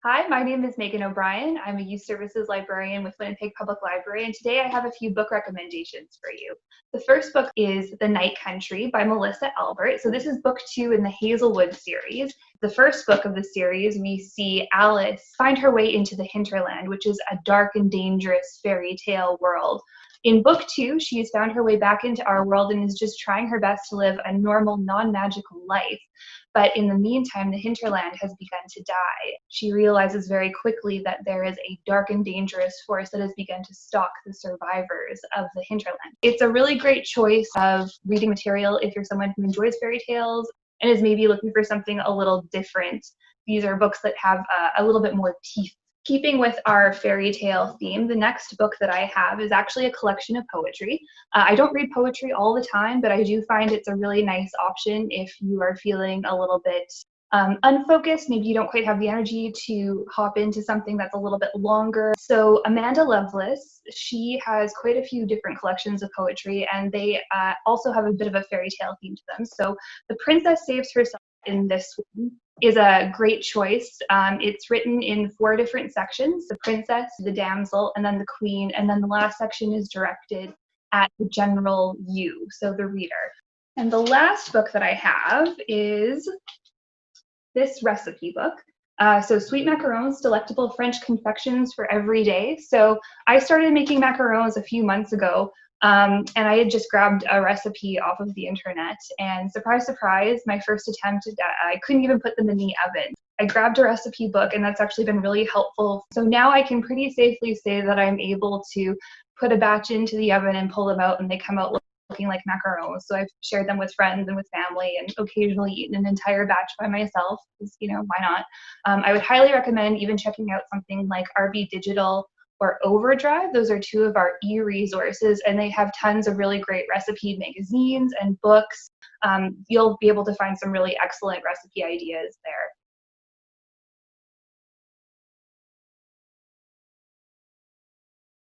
Hi, my name is Megan O'Brien. I'm a youth services librarian with Winnipeg Public Library, and today I have a few book recommendations for you. The first book is The Night Country by Melissa Albert. So this is book 2 in the Hazelwood series. The first book of the series, we see Alice find her way into the hinterland, which is a dark and dangerous fairy tale world. In book 2, she has found her way back into our world and is just trying her best to live a normal, non-magical life. But in the meantime, the hinterland has begun to die. She realizes very quickly that there is a dark and dangerous force that has begun to stalk the survivors of the hinterland. It's a really great choice of reading material if you're someone who enjoys fairy tales and is maybe looking for something a little different. These are books that have a little bit more teeth. Keeping with our fairy tale theme, the next book that I have is actually a collection of poetry. I don't read poetry all the time, but I do find it's a really nice option if you are feeling a little bit unfocused. Maybe you don't quite have the energy to hop into something that's a little bit longer. So Amanda Lovelace, she has quite a few different collections of poetry, and they also have a bit of a fairy tale theme to them. So The Princess Saves Herself in this one is a great choice. It's written in 4 different sections: the princess, the damsel, and then the queen, and then the last section is directed at the general you, so the reader. And the last book that I have is this recipe book. So Sweet Macarons, Delectable French Confections for Every Day. So I started making macarons a few months ago, and I had just grabbed a recipe off of the internet, and surprise, surprise, my first attempt, I couldn't even put them in the oven. I grabbed a recipe book, and that's actually been really helpful. So now I can pretty safely say that I'm able to put a batch into the oven and pull them out, and they come out looking like macarons. So I've shared them with friends and with family, and occasionally eaten an entire batch by myself, because, why not? I would highly recommend even checking out something like RB Digital or Overdrive. Those are 2 of our e-resources, and they have tons of really great recipe magazines and books. You'll be able to find some really excellent recipe ideas there.